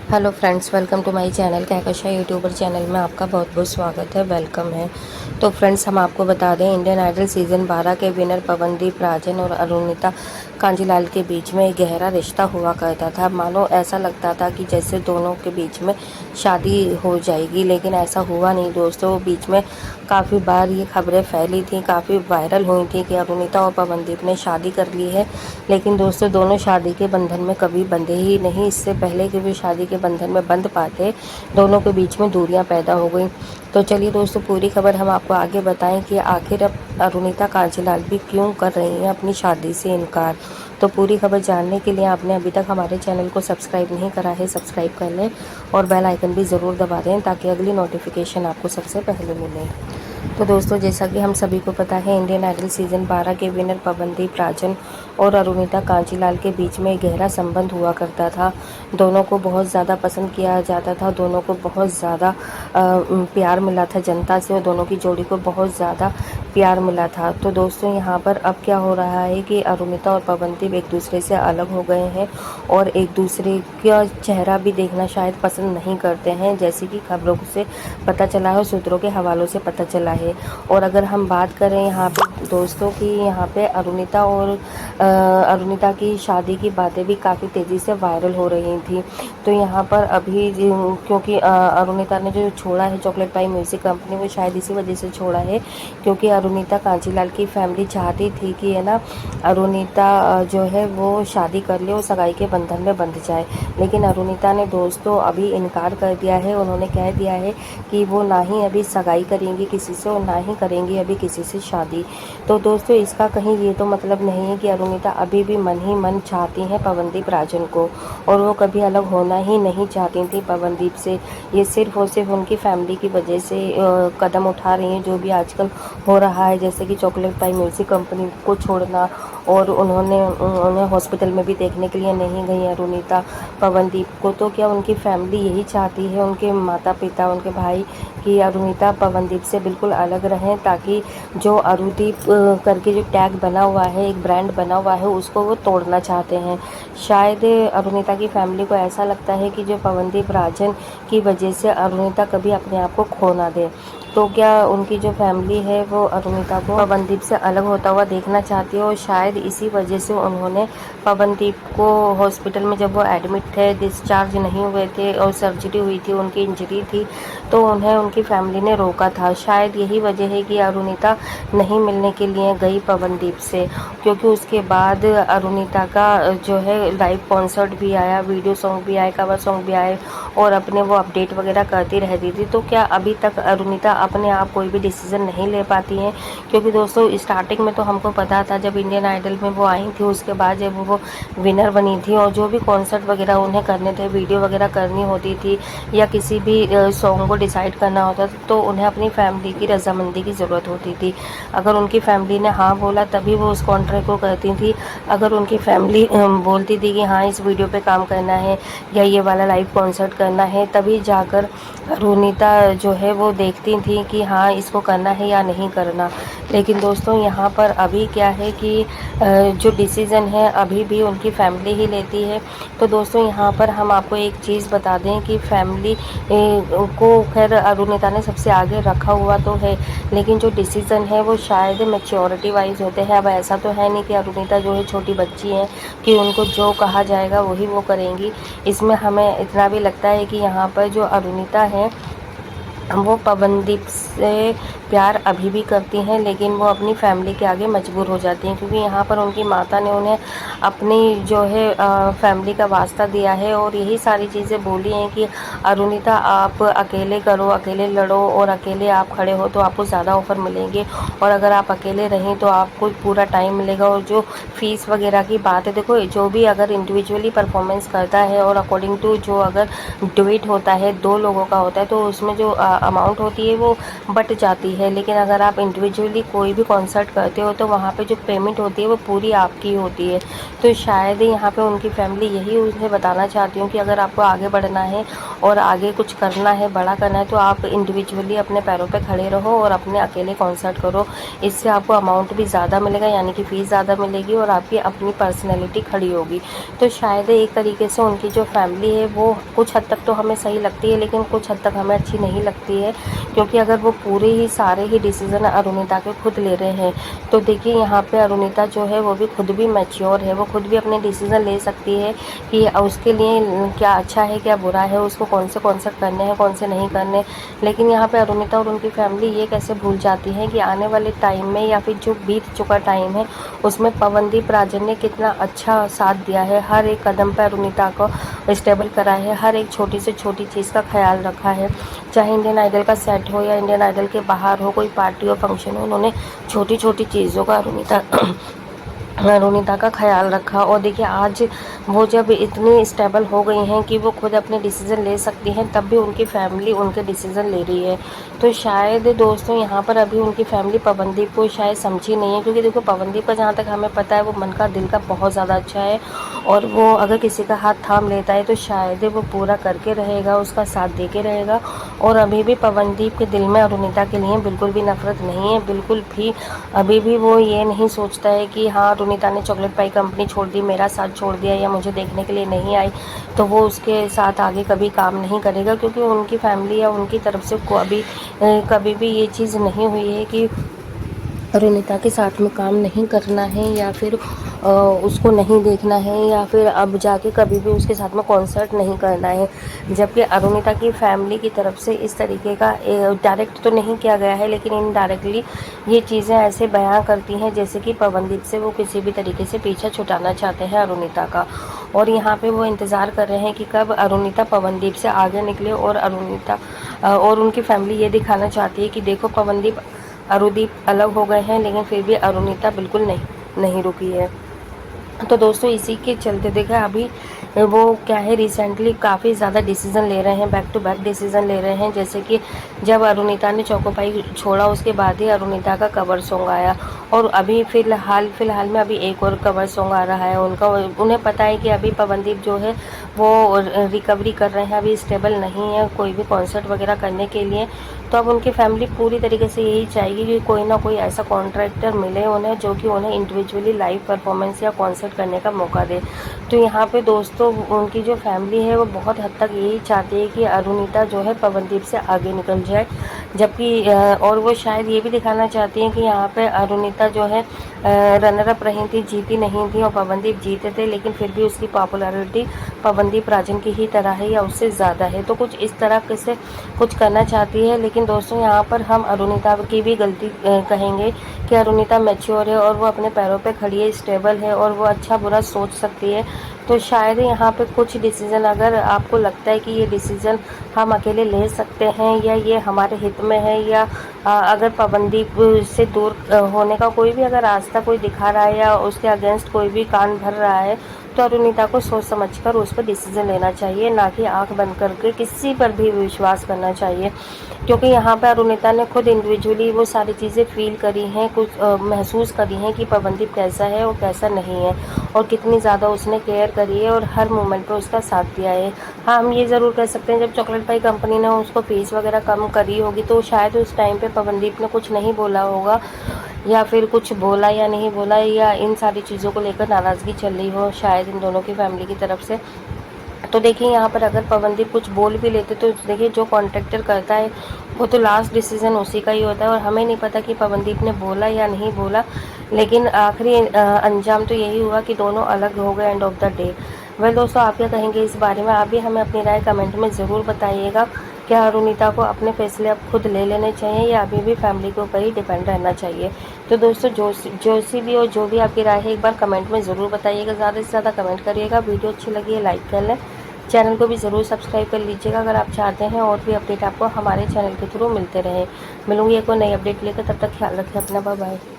Hello friends, welcome to my channel Kahkasha YouTuber channel में आपका बहुत बहुत स्वागत है, वेलकम है। तो फ्रेंड्स, हम आपको बता दें, इंडियन आइडल सीज़न 12 के विनर पवनदीप राजन और अरुणिता कांजीलाल के बीच में एक गहरा रिश्ता हुआ करता था। मानो ऐसा लगता था कि जैसे दोनों के बीच में शादी हो जाएगी, लेकिन ऐसा हुआ नहीं दोस्तों। बीच में काफ़ी बार ये खबरें फैली थी, काफ़ी वायरल हुई थी कि अरुणिता और पवनदीप ने शादी कर ली है, लेकिन दोस्तों दोनों शादी के बंधन में कभी बंधे ही नहीं। इससे पहले कि वे शादी के बंधन में बंध पाते, दोनों के बीच में दूरियां पैदा हो गई। तो चलिए दोस्तों, पूरी खबर हम आपको आगे बताएं कि आखिर अब अरुणिता कांजीलाल भी क्यों कर रही हैं अपनी शादी से इनकार। तो पूरी खबर जानने के लिए आपने अभी तक हमारे चैनल को सब्सक्राइब नहीं करा है, सब्सक्राइब कर लें और बेल आइकन भी ज़रूर दबा दें ताकि अगली नोटिफिकेशन आपको सबसे पहले मिले। तो दोस्तों, जैसा कि हम सभी को पता है, इंडियन आइडल सीज़न 12 के विनर पवनदीप राजन और अरुणिता कांजीलाल के बीच में गहरा संबंध हुआ करता था। दोनों को बहुत ज़्यादा पसंद किया जाता था, दोनों को बहुत ज़्यादा प्यार मिला था जनता से और दोनों की जोड़ी को बहुत ज़्यादा प्यार मिला था। तो दोस्तों, यहाँ पर अब क्या हो रहा है कि अरुणिता और पवनदीप एक दूसरे से अलग हो गए हैं और एक दूसरे का चेहरा भी देखना शायद पसंद नहीं करते हैं, जैसे कि खबरों से पता चला है, सूत्रों के हवालों से पता चला है। और अगर हम बात करें यहाँ पे दोस्तों की, यहाँ पे अरुणिता और अरुणिता की शादी की बातें भी काफ़ी तेज़ी से वायरल हो रही थी। तो यहाँ पर अभी क्योंकि अरुणिता ने जो छोड़ा है चॉकलेट पाई म्यूज़िक कंपनी, वो शायद इसी वजह से छोड़ा है क्योंकि अरुणिता कांजीलाल की फैमिली चाहती थी कि है ना, अरुणिता जो है वो शादी कर ले और सगाई के बंधन में बंध जाए। लेकिन अरुणिता ने दोस्तों अभी इनकार कर दिया है। उन्होंने कह दिया है कि वो ना ही अभी सगाई करेंगी किसी से और ना ही करेंगी अभी किसी से शादी। तो दोस्तों, इसका कहीं ये तो मतलब नहीं है कि अरुणिता अभी भी मन ही मन चाहती हैं पवनदीप राजन को और वो कभी अलग होना ही नहीं चाहती थी पवनदीप से। ये सिर्फ और सिर्फ उनकी फैमिली की वजह से कदम उठा रही हैं, जो भी आजकल हो रहा है, जैसे कि चॉकलेट पाई म्यूज़िक कंपनी को छोड़ना और उन्हें हॉस्पिटल में भी देखने के लिए नहीं गई अरुणिता पवनदीप को। तो क्या उनकी फैमिली यही चाहती है, उनके माता पिता, उनके भाई, कि अरुणिता पवनदीप से बिल्कुल अलग रहें, ताकि जो अरुदीप करके जो टैग बना हुआ है, एक ब्रांड बना हुआ है, उसको वो तोड़ना चाहते हैं। शायद अरुणिता की फैमिली को ऐसा लगता है कि जो पवनदीप राजन की वजह से अरुणिता कभी अपने आप को खो ना दे। तो क्या उनकी जो फैमिली है वो अरुणिता को पवनदीप से अलग होता हुआ देखना चाहती है और शायद इसी वजह से उन्होंने पवनदीप को हॉस्पिटल में, जब वो एडमिट थे, डिस्चार्ज नहीं हुए थे और सर्जरी हुई थी, उनकी इंजरी थी, तो उन्हें उनकी फैमिली ने रोका था। शायद यही वजह है कि अरुणिता नहीं मिलने के लिए गई पवनदीप से, क्योंकि उसके बाद अरुणिता का जो है लाइव कॉन्सर्ट भी आया, वीडियो सॉन्ग भी आए, कवर सॉन्ग भी आए और अपने वो अपडेट वगैरह करती रहती थी। तो क्या अभी तक अरुणिता अपने आप कोई भी डिसीजन नहीं ले पाती हैं? क्योंकि दोस्तों स्टार्टिंग में तो हमको पता था, जब इंडियन आइडल में वो आई थी, उसके बाद जब वो विनर बनी थी और जो भी कॉन्सर्ट वगैरह उन्हें करने थे, वीडियो वगैरह करनी होती थी या किसी भी सॉन्ग को डिसाइड करना होता था, तो उन्हें अपनी फैमिली की रजामंदी की ज़रूरत होती थी। अगर उनकी फैमिली ने हाँ बोला तभी वो उस कॉन्ट्रैक्ट को करती थी। अगर उनकी फैमिली बोलती थी कि हाँ इस वीडियो पे काम करना है या ये वाला लाइव कॉन्सर्ट करना है, तभी जाकर अरुणिता जो है वो देखती थी कि हाँ इसको करना है या नहीं करना। लेकिन दोस्तों, यहाँ पर अभी क्या है कि जो डिसीज़न है अभी भी उनकी फैमिली ही लेती है। तो दोस्तों, यहाँ पर हम आपको एक चीज़ बता दें कि फैमिली को खैर अरुणिता ने सबसे आगे रखा हुआ तो है, लेकिन जो डिसीज़न है वो शायद मैच्योरिटी वाइज होते हैं। अब ऐसा तो है नहीं कि अरुणिता जो है छोटी बच्ची है कि उनको जो कहा जाएगा वही वो करेंगी। इसमें हमें इतना भी लगता है कि यहाँ पर जो अरुणिता है वो पवनदीप से प्यार अभी भी करती हैं, लेकिन वो अपनी फैमिली के आगे मजबूर हो जाती हैं, क्योंकि यहाँ पर उनकी माता ने उन्हें अपनी जो है फैमिली का वास्ता दिया है और यही सारी चीज़ें बोली हैं कि अरुणिता आप अकेले करो, अकेले लड़ो और अकेले आप खड़े हो तो आपको ज़्यादा ऑफ़र मिलेंगे, और अगर आप अकेले रहें तो आपको पूरा टाइम मिलेगा। और जो फीस वगैरह की बात है, देखो जो भी अगर इंडिविजुअली परफॉर्मेंस करता है और अकॉर्डिंग टू जो अगर डुएट होता है, दो लोगों का होता है, तो उसमें जो अमाउंट होती है वो बट जाती है, लेकिन अगर आप इंडिविजुअली कोई भी कॉन्सर्ट करते हो तो वहाँ पे जो पेमेंट होती है वो पूरी आपकी होती है। तो शायद यहाँ पे उनकी फैमिली यही उन्हें बताना चाहती हूँ कि अगर आपको आगे बढ़ना है और आगे कुछ करना है, बड़ा करना है, तो आप इंडिविजुअली अपने पैरों पे खड़े रहो और अपने अकेले कॉन्सर्ट करो। इससे आपको अमाउंट भी ज़्यादा मिलेगा, यानी कि फ़ीस ज़्यादा मिलेगी और आपकी अपनी पर्सनैलिटी खड़ी होगी। तो शायद एक तरीके से उनकी जो फैमिली है वो कुछ हद तक तो हमें सही लगती है, लेकिन कुछ हद तक हमें अच्छी नहीं लगती है, क्योंकि अगर वो पूरे ही सारे ही डिसीज़न अरुणिता के खुद ले रहे हैं तो देखिए यहाँ पे अरुणिता जो है वो भी खुद भी मैच्योर है, वो खुद भी अपने डिसीज़न ले सकती है कि उसके लिए क्या अच्छा है क्या बुरा है, उसको कौन से कॉन्सर्ट करने हैं कौन से नहीं करने। लेकिन यहाँ पे अरुणिता और उनकी फैमिली ये कैसे भूल जाती है कि आने वाले टाइम में या फिर जो बीत चुका टाइम है उसमें पवनदीप राजन ने कितना अच्छा साथ दिया है, हर एक कदम पर अरुणिता को स्टेबल करा है, हर एक छोटी से छोटी चीज़ का ख्याल रखा है, चाहे इंडियन आइडल का सेट हो या इंडियन आइडल के बाहर हो, कोई पार्टी हो फंक्शन हो, उन्होंने छोटी छोटी चीज़ों का अरुणिता का ख्याल रखा। और देखिए आज वो जब इतनी स्टेबल हो गई हैं कि वो खुद अपने डिसीज़न ले सकती हैं, तब भी उनकी फैमिली उनके डिसीज़न ले रही है। तो शायद दोस्तों यहाँ पर अभी उनकी फैमिली पवनदीप को शायद समझी नहीं है, क्योंकि देखो पवनदीप का जहाँ तक हमें पता है वो मन का दिल का बहुत ज़्यादा अच्छा है, और वो अगर किसी का हाथ थाम लेता है तो शायद वो पूरा करके रहेगा, उसका साथ दे के रहेगा। और अभी भी पवनदीप के दिल में अरुणिता के लिए बिल्कुल भी नफरत नहीं है, बिल्कुल भी अभी भी वो ये नहीं सोचता है कि हाँ अरुणिता ने चॉकलेट पाई कंपनी छोड़ दी, मेरा साथ छोड़ दिया या मुझे देखने के लिए नहीं आई तो वो उसके साथ आगे कभी काम नहीं करेगा, क्योंकि उनकी फैमिली या उनकी तरफ से कभी भी ये चीज़ नहीं हुई है कि अरुणिता के साथ में काम नहीं करना है या फिर उसको नहीं देखना है या फिर अब जाके कभी भी उसके साथ में कॉन्सर्ट नहीं करना है। जबकि अरुणिता की फैमिली की तरफ से इस तरीके का डायरेक्ट तो नहीं किया गया है, लेकिन इनडायरेक्टली ये चीज़ें ऐसे बयां करती हैं जैसे कि पवनदीप से वो किसी भी तरीके से पीछा छुटाना चाहते हैं अरुणिता का। और यहाँ पे वो इंतज़ार कर रहे हैं कि कब अरुणिता पवनदीप से आगे निकले, और अरुणिता और उनकी फैमिली ये दिखाना चाहती है कि देखो पवनदीप अरुदीप अलग हो गए हैं, लेकिन फिर भी अरुणिता बिल्कुल नहीं रुकी है। तो दोस्तों इसी के चलते देखा अभी वो क्या है रिसेंटली काफ़ी ज़्यादा डिसीज़न ले रहे हैं, बैक टू बैक डिसीज़न ले रहे हैं। जैसे कि जब अरुणिता ने चोकोपाई छोड़ा उसके बाद ही अरुणिता का कवर सॉन्ग आया, और अभी फ़िलहाल में अभी एक और कवर सॉन्ग आ रहा है उनका। उन्हें पता है कि अभी पवनदीप जो है वो रिकवरी कर रहे हैं, अभी स्टेबल नहीं है कोई भी कॉन्सर्ट वगैरह करने के लिए। तो अब उनकी फैमिली पूरी तरीके से यही चाहेगी कि कोई ना कोई ऐसा कॉन्ट्रैक्टर मिले उन्हें जो कि उन्हें इंडिविजुअली लाइव परफॉर्मेंस या कॉन्सर्ट करने का मौका दे। तो यहाँ पे दोस्तों उनकी जो फैमिली है वो बहुत हद तक यही चाहती है कि अरुणिता जो है पवनदीप से आगे निकल जाए, जबकि और वो शायद ये भी दिखाना चाहती हैं कि यहाँ पे अरुणिता जो है रनर अप रही थी, जीती नहीं थी, और पवनदीप जीते थे, लेकिन फिर भी उसकी पॉपुलैरिटी पवनदीप राजन की ही तरह है या उससे ज़्यादा है। तो कुछ इस तरह से कुछ करना चाहती है। लेकिन दोस्तों यहाँ पर हम अरुणिता की भी गलती कहेंगे कि अरुणिता मैच्योर है और वो अपने पैरों पे खड़ी है, स्टेबल है, और वो अच्छा बुरा सोच सकती है। तो शायद यहाँ पे कुछ डिसीज़न अगर आपको लगता है कि ये डिसीज़न हम अकेले ले सकते हैं या ये हमारे हित में है, या अगर पवनदीप से दूर होने का कोई भी अगर रास्ता कोई दिखा रहा है या उसके अगेंस्ट कोई भी कान भर रहा है, तो अरुणिता को सोच समझकर उस पर डिसीज़न लेना चाहिए, ना कि आंख बंद करके किसी पर भी विश्वास करना चाहिए। क्योंकि यहाँ पे अरुणिता ने खुद इंडिविजुअली वो सारी चीज़ें फील करी हैं, कुछ महसूस करी हैं कि पवनदीप कैसा है और कैसा नहीं है, और कितनी ज़्यादा उसने केयर करी है और हर मोमेंट पर उसका साथ दिया है। हाँ हम ये ज़रूर कह सकते हैं जब चॉकलेट पाई कंपनी ने उसको फीस वगैरह कम करी होगी तो शायद उस टाइम पे पवनदीप ने कुछ नहीं बोला होगा, या फिर कुछ बोला या नहीं बोला, या इन सारी चीज़ों को लेकर नाराज़गी चल रही हो शायद इन दोनों की फैमिली की तरफ से। तो देखिए यहाँ पर अगर पवनदीप कुछ बोल भी लेते तो देखिए जो कॉन्ट्रैक्टर करता है वो तो लास्ट डिसीज़न उसी का ही होता है, और हमें नहीं पता कि पवनदीप ने बोला या नहीं बोला, लेकिन आखिरी अंजाम तो यही हुआ कि दोनों अलग हो गए end of the day. Well दोस्तों आप क्या कहेंगे इस बारे में, आप भी हमें अपनी राय कमेंट में ज़रूर बताइएगा। क्या अरुणिता को अपने फैसले अब खुद ले लेने चाहिए या अभी भी फैमिली के ऊपर ही डिपेंड रहना चाहिए। तो दोस्तों जो सी भी और जो भी आपकी राय है एक बार कमेंट में ज़रूर बताइएगा, ज़्यादा से ज़्यादा कमेंट करिएगा। वीडियो अच्छी लगी है लाइक कर लें, चैनल को भी ज़रूर सब्सक्राइब कर लीजिएगा अगर आप चाहते हैं और भी अपडेट आपको हमारे चैनल के थ्रू मिलते रहे। मिलूंगी एक और नई अपडेट लेकर, तब तक ख्याल रखें अपना, बाय बाय।